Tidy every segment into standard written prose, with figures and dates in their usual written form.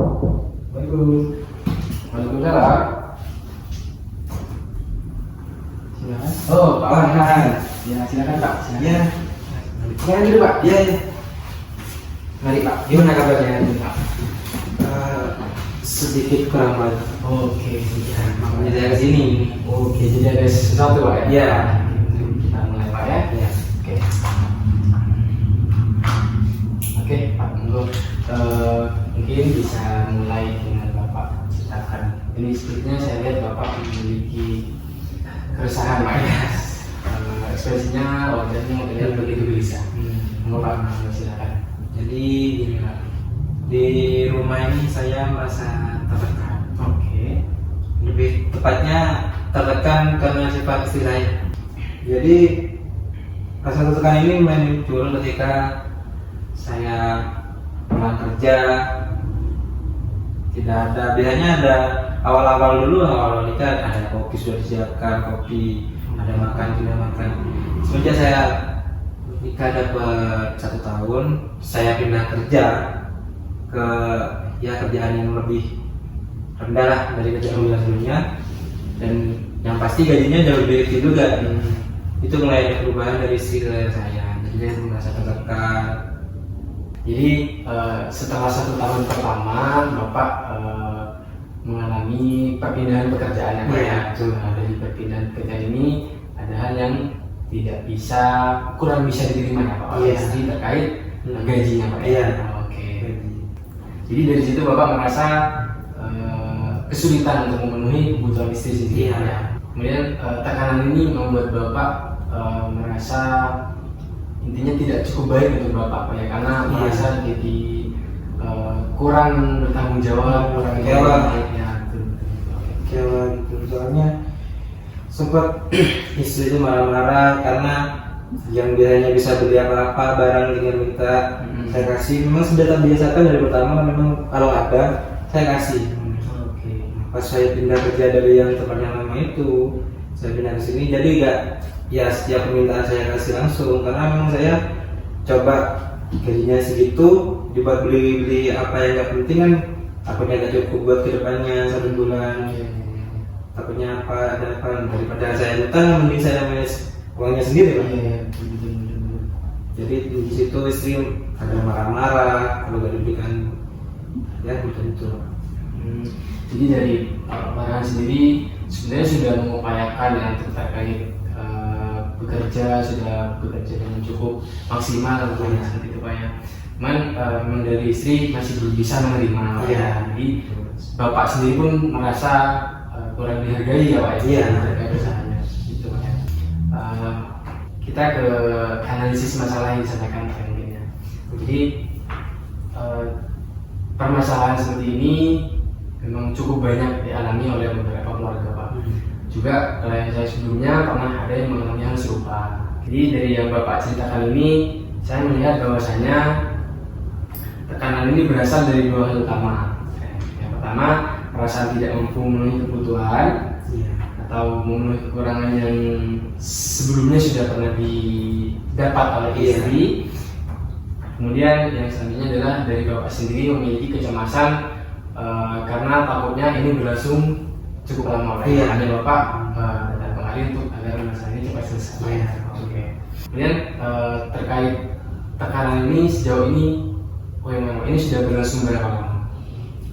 Waalaikumsalam. Silakan. Oh, Pak Farhan. Ya, silakan Pak. Silakan. Ya, Silakan dulu Pak. ya, ya. Mari Pak. Gimana kabarnya ini Pak? Sedikit kurang baik. Oke, ya. Makanya saya kesini. Oke, jadi ada sesuatu Pak ya? Ya. Kita mulai Pak ya. Ya. Oke. Oke Pak, mungkin bisa mulai dengan Bapak ceritakan. Ini sepertinya saya lihat Bapak memiliki keresahan Pak ya. Ekspresinya wajahnya terlihat begitu gelisah. Bapak silakan. Jadi gini Pak, di rumah ini saya merasa tertekan. Oke. Lebih tepatnya tertekan karena sifat istri saya. Jadi rasa tertekan ini mulai muncul ketika saya pulang kerja. Tidak ada, biasanya ada awal-awal dulu, awal nikah ada kopi sudah disiapkan, kopi, ada makan juga makan. Semenjak saya nikah dapat 1 tahun, saya pindah kerja ke kerjaan yang lebih rendah lah dari kerjaan sebelumnya, dan yang pasti gajinya jauh lebih kecil juga. Itu mulai ada perubahan dari istri saya, jadi saya merasa tertekan. Jadi setelah 1 tahun pertama Bapak mengalami perpindahan pekerjaan ya Pak ya. Dari perpindahan pekerjaan ini ada hal yang kurang bisa diterima ya Pak oleh istri terkait gajinya Pak ya. Oke. Jadi dari situ Bapak merasa kesulitan untuk memenuhi kebutuhan istri sendiri ya. Kemudian tekanan ini membuat Bapak merasa intinya tidak cukup baik untuk Bapak Pak ya, karena merasa jadi kurang bertanggung jawab, kurang kecewa. ya. Kecewa gitu, soalnya sempat istri itu marah-marah karena yang biasanya bisa beli apa-apa barang tinggal minta saya kasih. Memang sudah terbiasakan dari pertama, memang kalau ada saya kasih. Pas saya pindah kerja dari yang tempatnya lama itu, saya pindah ke sini, jadi enggak ya setiap permintaan saya kasih langsung, karena memang saya coba gajinya segitu dibuat beli apa yang nggak penting kan, takutnya nggak cukup buat kedepannya 1 bulan. Takutnya ada apa, daripada saya utang mending saya manage uangnya sendiri Pak. Jadi di situ istri ada marah-marah kalau nggak diberikan ya begitu. Jadi dari Pak Farhan sendiri sebenarnya sudah mengupayakan yang terkait sudah bekerja dengan cukup maksimal tentunya seperti itu Pak ya. Cuman memang dari istri masih belum bisa menerima ya. Jadi Bapak sendiri pun merasa kurang dihargai ya Pak ya. Terkait usahanya gitu Pak ya. Kita ke analisis masalah yang disampaikan Pak mungkin ya. Jadi permasalahan seperti ini memang cukup banyak dialami oleh beberapa keluarga Pak. Juga klien saya sebelumnya pernah ada yang mengalami hal serupa. Jadi dari yang Bapak ceritakan ini, saya melihat bahwasanya tekanan ini berasal dari 2 hal utama. Yang pertama, perasaan tidak mampu memenuhi kebutuhan atau memenuhi kekurangan yang sebelumnya sudah pernah didapat oleh istri. Kemudian yang selanjutnya adalah dari Bapak sendiri memiliki kecemasan karena takutnya ini berlangsung cukup lama. Hanya Bapak datang kemari untuk agar masalah ini cepat selesai. Oke. Kemudian terkait tekanan ini sejauh ini, ini sudah berlangsung berapa lama?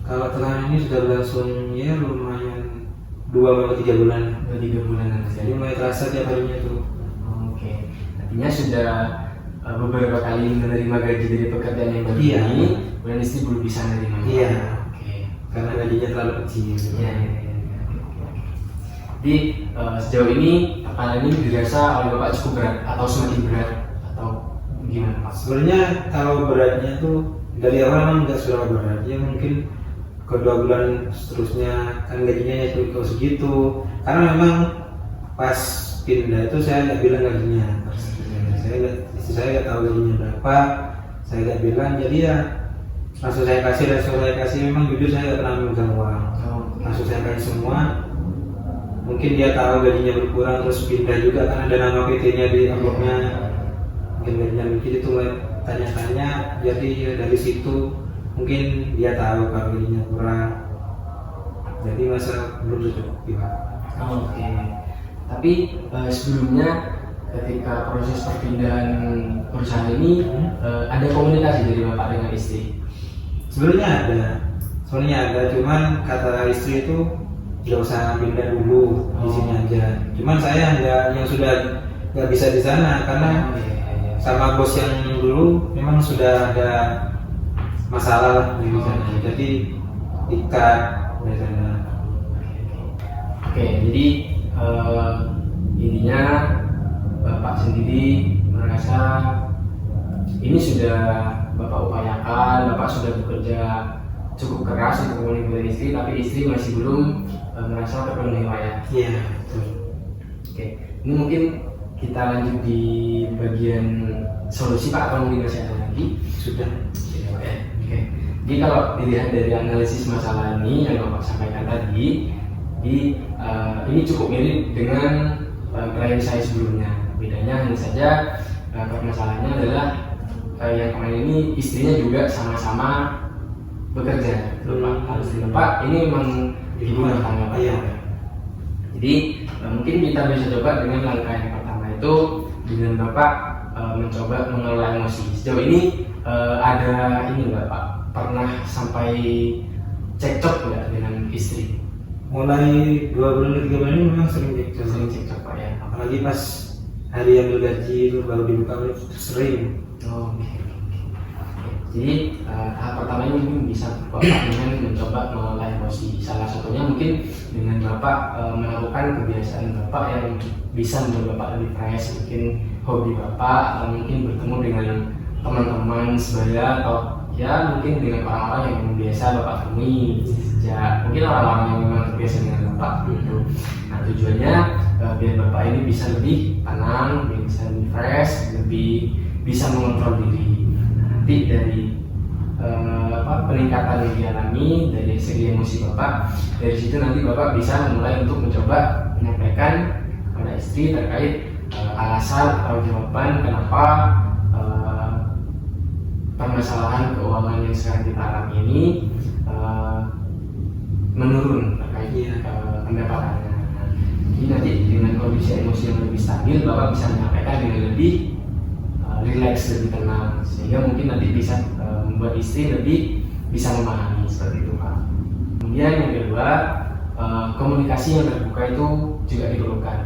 Kalau tekanan ini sudah berlangsung ya lumayan 2-3 bulan. 3 bulanan saja. Jadi mulai terasa tiap harinya tuh. Oke. Artinya sudah beberapa kali menerima gaji dari pekerjaan yang baru ini, kemudian istri belum bisa menerima. Oke. Karena gajinya terlalu kecil. Iya. Jadi sejauh ini tekanan ini dirasa oleh Bapak cukup berat atau semakin berat atau gimana Pak? Sebenarnya kalau beratnya tuh dari awal memang nggak seberapa berat, ya mungkin ke 2 bulan seterusnya kan gajinya itu segitu. Karena memang pas pindah itu saya nggak bilang gajinya, istri saya nggak tahu gajinya berapa, saya nggak bilang, jadi ya langsung saya kasih. Memang jujur saya nggak pernah memegang uang, langsung saya kasih semua. Mungkin dia tahu gajinya berkurang terus pindah juga kan ada nama PT-nya di amplopnya, mungkin gajinya dikit itu mulai tanya-tanya. Jadi ya dari situ mungkin dia tahu kalau dirinya kurang, jadi masa belum tercukupi Pak. Oke. Tapi sebelumnya ketika proses perpindahan perusahaan ini ada komunikasi dari bapak dengan istri? Sebenarnya ada, cuman kata istri itu nggak usah pindah dulu, di sini aja. Cuman saya yang sudah nggak bisa di sana karena sama bos yang dulu memang sudah ada masalah lah di sana, jadi ikat di sana. Oke, jadi intinya bapak sendiri merasa ini sudah bapak upayakan, bapak sudah bekerja cukup keras untuk memenuhi kebutuhan istri, tapi istri masih belum merasa terpenuhi ya. Iya, betul. Oke, ini mungkin kita lanjut di bagian solusi Pak, atau mungkin masih ada lagi? Sudah. Oke. Jadi kalau dilihat dari analisis masalah ini yang bapak sampaikan tadi, ini cukup mirip dengan klien saya sebelumnya. Bedanya hanya saja permasalahannya adalah yang kemarin ini istrinya juga sama-sama bekerja, Pak. Harus Pak, ini memang ibu rumah tangga Pak. Iya. Jadi mungkin kita bisa coba dengan langkah yang pertama itu dengan bapak mencoba mengelola emosi. Sejauh ini ada ini nggak Pak, pernah sampai cekcok nggak dengan istri? Mulai 2 bulan ke 3 bulan ini memang sering cekcok. Sering cekcok Pak ya. Apalagi pas hari ambil gaji itu baru dibuka itu sering. Oke. Jadi tahap pertama ini mungkin bisa bapak dengan mencoba mengelola emosi. Salah satunya mungkin dengan bapak melakukan kebiasaan bapak yang bisa membuat bapak lebih fresh, mungkin hobi bapak, atau mungkin bertemu dengan teman-teman sebaya, atau ya mungkin dengan orang-orang yang biasa bapak temui. Ya mungkin orang-orang yang memang terbiasa dengan bapak gitu. Nah tujuannya biar bapak ini bisa lebih tenang, bisa lebih fresh, lebih bisa mengontrol diri. Nanti dari peningkatan yang dialami dari segi emosi bapak, dari situ nanti bapak bisa mulai untuk mencoba menyampaikan kepada istri terkait alasan atau jawaban kenapa permasalahan keuangan yang sekarang kita alami ini menurun terkait pendapatannya. Jadi nanti dengan kondisi emosi yang lebih stabil, bapak bisa menyampaikan dengan lebih relax, lebih tenang, sehingga mungkin nanti bisa membuat istri lebih bisa memahami seperti itu Pak. Kemudian yang kedua, komunikasi yang terbuka itu juga diperlukan.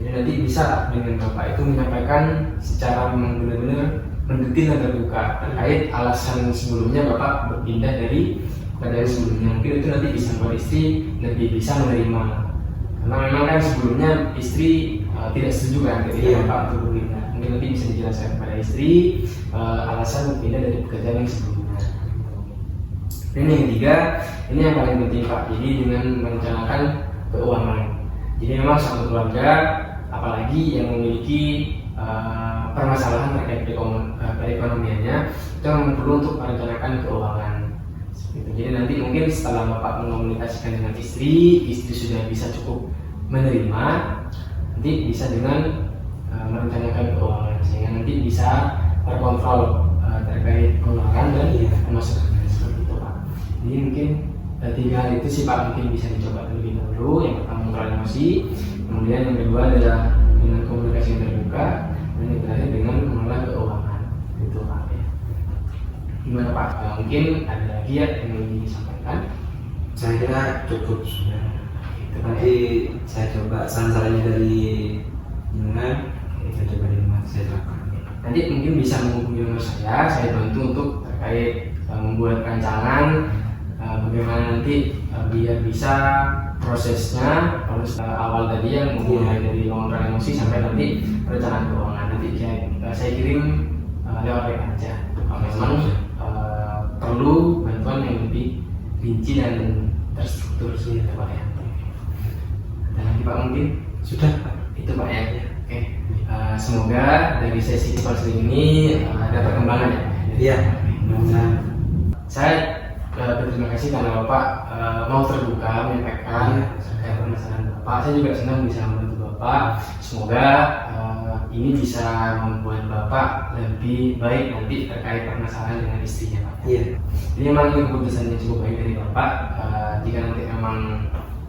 Jadi nanti bisa dengan bapak itu menyampaikan secara memang benar-benar mendetil dan terbuka terkait alasan sebelumnya bapak berpindah dari keadaan sebelumnya. Mungkin itu nanti bisa membuat istri lebih bisa menerima, karena memang kan sebelumnya istri tidak setuju kan ketika bapak untuk berpindah. Mungkin nanti bisa dijelaskan kepada istri alasan berpindah dari pekerjaan yang sebelumnya. Dan yang ketiga, ini yang paling penting Pak, jadi dengan merencanakan keuangan. Jadi memang satu keluarga, apalagi yang memiliki permasalahan terkait perekonomiannya, itu memang perlu untuk merencanakan keuangan. Jadi nanti mungkin setelah bapak mengkomunikasikan dengan istri sudah bisa cukup menerima, nanti bisa dengan merencanakan keuangan, sehingga nanti bisa terkontrol terkait keuangan dan pemasukan seperti itu Pak. Jadi mungkin 3 hal itu sih Pak mungkin bisa dicoba terlebih dahulu. Yang pertama mengelola emosi, kemudian yang kedua adalah dengan komunikasi yang terbuka, dan yang terakhir dengan mengelola keuangan itu Pak ya. Gimana Pak? Mungkin ada lagi ya yang ingin disampaikan? Saya kira cukup sudah. Nanti saya coba saran-sarannya dari Ingat, kita coba di rumah saya lakukan. Nanti mungkin bisa menghubungi nomor saya bantu untuk terkait membuat rancangan bagaimana nanti biar bisa prosesnya harus awal tadi yang mulai dari pengontrolan emosi sampai nanti perencanaan keuangan. Nanti saya kirim lewat WA aja. Kalau memang perlu bantuan yang lebih rinci dan terstruktur sih Pak ya. Dan lagi Pak mungkin Sudah Pak. itu Pak ya. Oke. Semoga dari sesi konseling ini ada perkembangan ya. Iya. Saya berterima kasih karena Bapak mau terbuka menyampaikan terkait permasalahan Bapak. Saya juga senang bisa membantu Bapak Bapak. Semoga ini bisa membuat Bapak lebih baik nanti terkait permasalahan dengan istrinya, Pak. Iya. Ini memang ini keputusan yang cukup baik dari Bapak. Jika nanti memang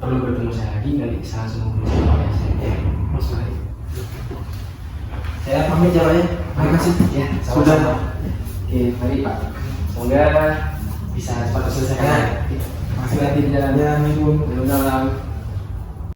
perlu bertemu saya lagi, nanti saya langsung hubungi saya. Ya, Mas Baik. Saya pamit ya Pak ya. Terima kasih. Ya, Sudah. sama-sama. Oke, mari Pak. Semoga bisa cepat selesai. Ya. Masih hati di jalan. Ya, Assalamualaikum. Selamat malam.